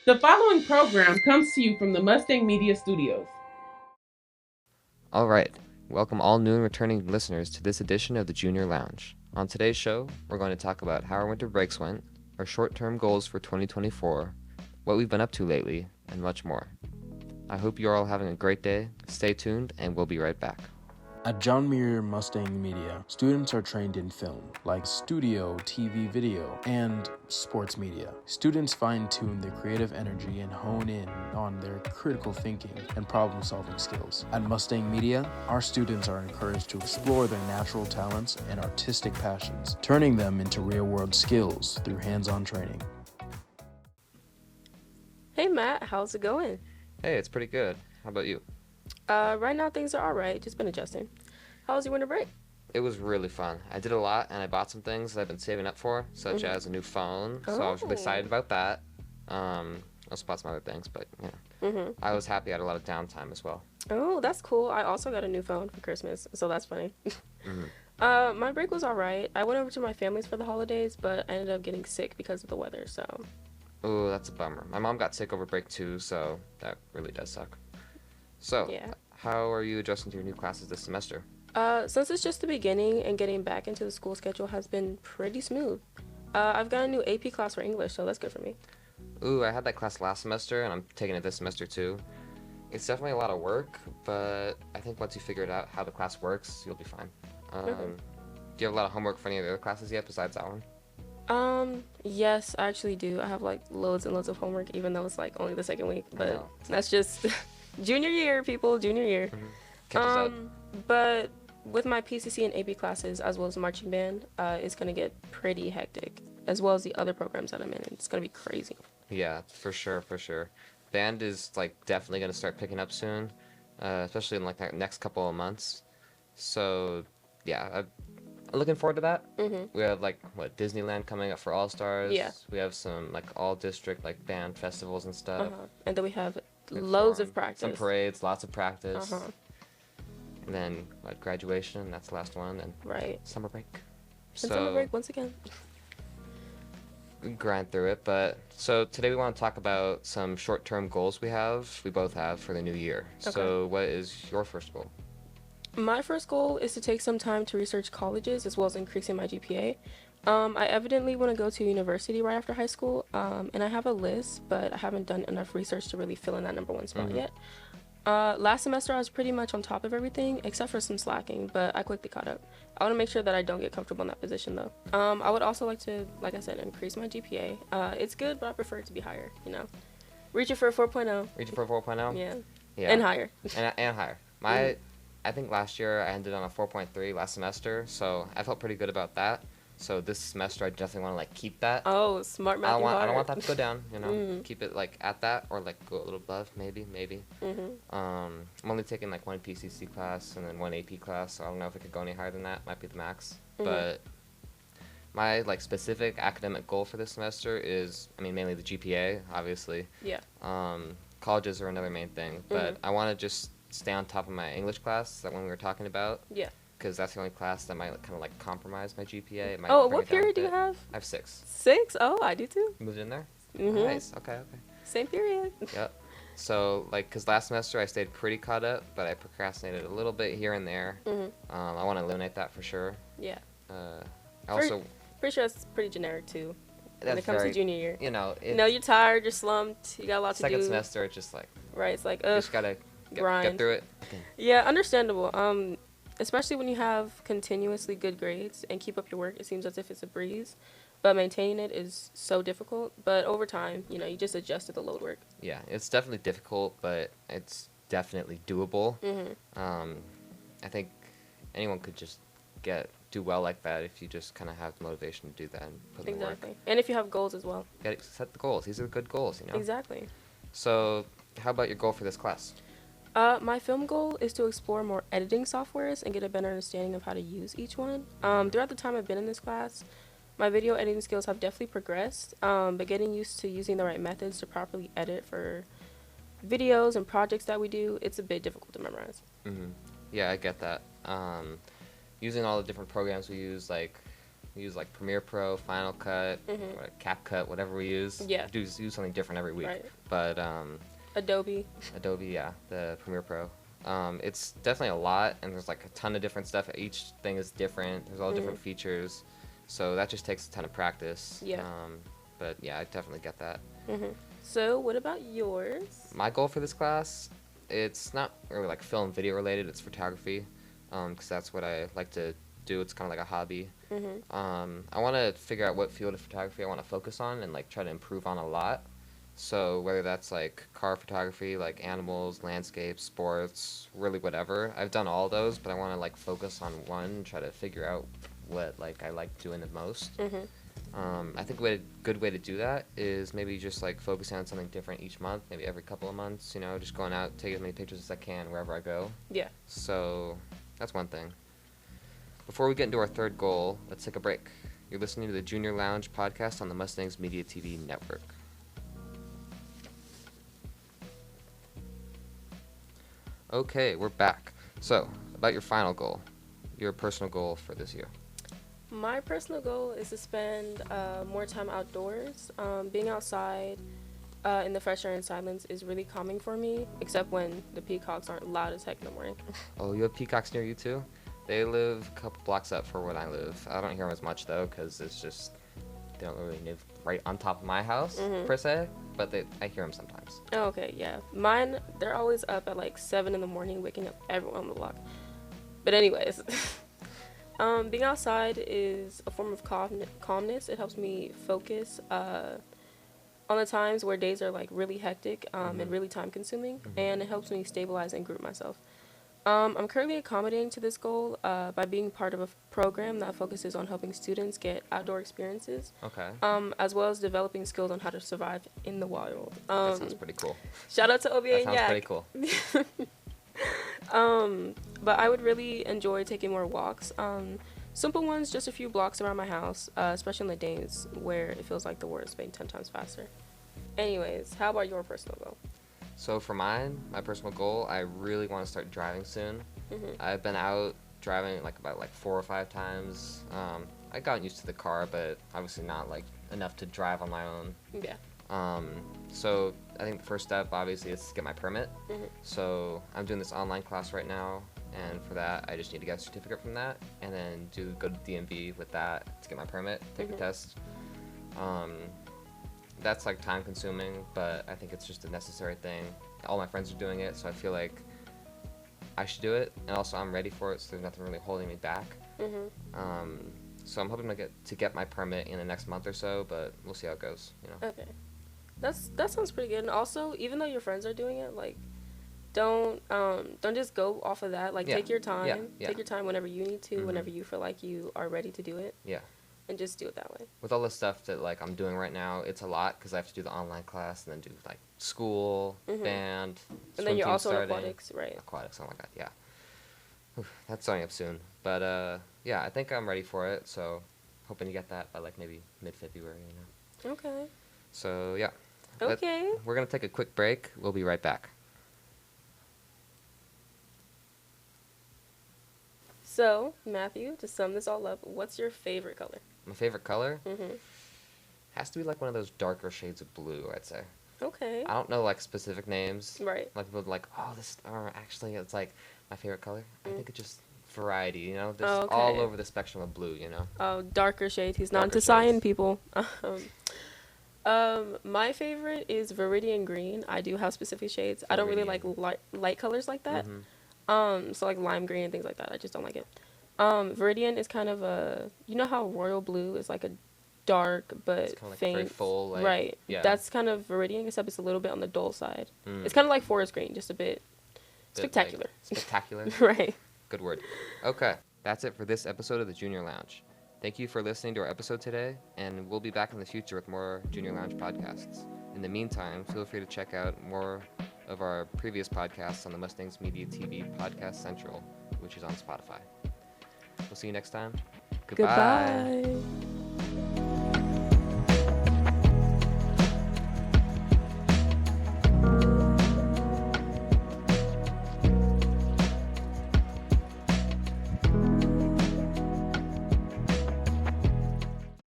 The following program comes to you from the Mustang Media Studios. All right, welcome all new and returning listeners to this edition of the Junior Lounge. On today's show, we're going to talk about how our winter breaks went, our short-term goals for 2024, what we've been up to lately, and much more. I hope you're all having a great day. Stay tuned, and we'll be right back. At John Muir Mustang Media, students are trained in film, like studio, TV, video, and sports media. Students fine-tune their creative energy and hone in on their critical thinking and problem-solving skills. At Mustang Media, our students are encouraged to explore their natural talents and artistic passions, turning them into real-world skills through hands-on training. Hey Matt, how's it going? Hey, it's pretty good. How about you? Right now things are alright, just been adjusting. How was your winter break? It was really fun. I did a lot, and I bought some things that I've been saving up for, such as a new phone, so I was really excited about that. I also bought some other things, but, I was happy I had a lot of downtime as well. Oh, that's cool. I also got a new phone for Christmas, so that's funny. My break was alright. I went over to my family's for the holidays, but I ended up getting sick because of the weather, so. Oh, that's a bummer. My mom got sick over break too, so that really does suck. So, Yeah. how are you adjusting to your new classes this semester? Since it's just the beginning and getting back into the school schedule has been pretty smooth. I've got a new AP class for English, so that's good for me. Ooh, I had that class last semester, and I'm taking it this semester too. It's definitely a lot of work, but I think once you figure it out how the class works, you'll be fine. Do you have a lot of homework for any of the other classes yet besides that one? Yes, I actually do. I have like loads and loads of homework, even though it's like only the second week, I but know. that's just junior year, people, junior year. Catches up. But with my PCC and AP classes, as well as marching band, it's gonna get pretty hectic, as well as the other programs that I'm in. It's gonna be crazy. Yeah, for sure, for sure. Band is like definitely gonna start picking up soon, especially in like the next couple of months. So, yeah, I'm looking forward to that. We have like what Disneyland coming up for All Stars. Yeah. We have some like all district like band festivals and stuff. And then we have Good loads fun. of practice. Some parades, lots of practice. Uh-huh. And then what, graduation, that's the last one, and Right. summer break. And summer break once again. We grind through it, but so today we want to talk about some short-term goals we both have for the new year. Okay. So what is your first goal? My first goal is to take some time to research colleges as well as increasing my GPA. I evidently want to go to university right after high school, and I have a list, but I haven't done enough research to really fill in that number one spot yet. Last semester I was pretty much on top of everything except for some slacking, but I quickly caught up. I want to make sure that I don't get comfortable in that position though. I would also like to, like I said, increase my GPA. It's good, but I prefer it to be higher, you know. Reaching for a 4.0. Reaching for 4.0? Yeah. Yeah. And higher. And higher. I think last year I ended on a 4.3 last semester, so I felt pretty good about that. So this semester I definitely want to like keep that. Oh, smart I math. don't want that to go down, you know. Keep it like at that or like go a little above, maybe. I'm only taking like one PCC class and then one AP class, so I don't know if it could go any higher than that. Might be the max. But my like specific academic goal for this semester is, I mean, mainly the GPA, obviously. Yeah. Colleges are another main thing, but I want to just stay on top of my English class, that one we were talking about. Yeah. Because that's the only class that might kind of like compromise my GPA. It might Oh, bring what it down a period do you bit. have? I have 6. 6? Oh, I do too. Moved in there? Mhm. Nice. Okay. Same period. Yep. So, like, because last semester I stayed pretty caught up, but I procrastinated a little bit here and there. I want to eliminate that for sure. Yeah. I also, Pretty sure that's pretty generic too. When that's it comes very, to junior year. you know, You know, you're tired, you're slumped, you got a lot to do. second semester, it's just like, Right, it's like, you ugh, just gotta get grind. through it. Yeah, understandable. Especially when you have continuously good grades and keep up your work, it seems as if it's a breeze. But maintaining it is so difficult. But over time, you know, you just adjust to the load work. Yeah, it's definitely difficult, but it's definitely doable. I think anyone could just do well like that if you just kind of have the motivation to do that and put in the work. Exactly. And if you have goals as well. You gotta set the goals. These are good goals, you know? Exactly. So, how about your goal for this class? My film goal is to explore more editing softwares and get a better understanding of how to use each one. Throughout the time I've been in this class, my video editing skills have definitely progressed, but getting used to using the right methods to properly edit for videos and projects that we do, it's a bit difficult to memorize. Yeah, I get that. Using all the different programs we use, like We use like Premiere Pro, Final Cut, or CapCut, whatever we use. Yeah. Do something different every week. Right. But Adobe, yeah, the Premiere Pro. It's definitely a lot, and there's like a ton of different stuff. Each thing is different. There's all different features, so that just takes a ton of practice. Yeah. But yeah, I definitely get that. So what about yours? My goal for this class, it's not really like film video related. It's photography, because that's what I like to do. It's kind of like a hobby. I want to figure out what field of photography I want to focus on and like try to improve on a lot. So whether that's like car photography, like animals, landscapes, sports, really whatever. I've done all those, but I want to like focus on one and try to figure out what like I like doing the most. I think a good way to do that is maybe just like focusing on something different each month, maybe every couple of months, you know, just going out, taking as many pictures as I can wherever I go. Yeah. So that's one thing. Before we get into our third goal, let's take a break. You're listening to the Junior Lounge podcast on the Mustangs Media TV network. Okay, we're back. So, about your final goal, your personal goal for this year. My personal goal is to spend more time outdoors. Being outside in the fresh air and silence is really calming for me, except when the peacocks aren't loud as heck in the morning. Oh, you have peacocks near you too? They live a couple blocks up from where I live. I don't hear them as much though, because it's just, they don't really live right on top of my house per se, but I hear them sometimes. Oh, okay, yeah. Mine, they're always up at like 7 in the morning, waking up everyone on the block. But anyways, being outside is a form of calmness. It helps me focus on the times where days are like really hectic and really time consuming, and it helps me stabilize and group myself. I'm currently accommodating to this goal by being part of a program that focuses on helping students get outdoor experiences, Okay. as well as developing skills on how to survive in the wild. That sounds pretty cool. Shout out to OBA That and sounds Yak. pretty cool. But I would really enjoy taking more walks. Simple ones, just a few blocks around my house, especially on the days where it feels like the world is spinning 10 times faster. Anyways, how about your personal goal? So for mine, my personal goal, I really want to start driving soon. I've been out driving about 4 or 5 times. I got used to the car, but obviously not like enough to drive on my own. Yeah. So I think the first step obviously is to get my permit. So I'm doing this online class right now, and for that I just need to get a certificate from that, and then go to DMV with that to get my permit, take the test. That's like time consuming, but I think it's just a necessary thing. All my friends are doing it, so I feel like I should do it, and also I'm ready for it, so there's nothing really holding me back. So I'm hoping to get my permit in the next month or so, but we'll see how it goes, you know. Okay. That sounds pretty good. And also, even though your friends are doing it, like, don't just go off of that. Like, Yeah. take your time. Yeah. Take your time whenever you need to, whenever you feel like you are ready to do it. Yeah. And just do it that way. With all the stuff that like I'm doing right now, it's a lot because I have to do the online class and then do like school, band, And then you're team also in starting. aquatics, right? Aquatics, oh my god, yeah. That's starting up soon. But yeah, I think I'm ready for it, so hoping to get that by like maybe mid-February, you know. Okay. So yeah. Okay. We're going to take a quick break. We'll be right back. So, Matthew, to sum this all up, what's your favorite color? My favorite color has to be like one of those darker shades of blue, I'd say. Okay. I don't know like specific names. Right. Like people like, oh, this, or actually it's like my favorite color. I think it's just variety, you know? There's Oh, okay. all over the spectrum of blue, you know? Oh, darker shades. He's not Darker into cyan, shades. people. My favorite is Viridian Green. I do have specific shades. I don't really like light colors like that. So like lime green and things like that. I just don't like it. Viridian is kind of you know how royal blue is like a dark but It's kind of like faint. very full, like, right. yeah. That's kind of Viridian, except it's a little bit on the dull side. It's kind of like forest green, just a bit spectacular. Spectacular. Right. Good word. Okay, that's it for this episode of the Junior Lounge. Thank you for listening to our episode today, and we'll be back in the future with more Junior Lounge podcasts. In the meantime, feel free to check out more of our previous podcasts on the Mustangs Media TV Podcast Central, which is on Spotify. We'll see you next time. Goodbye. Goodbye.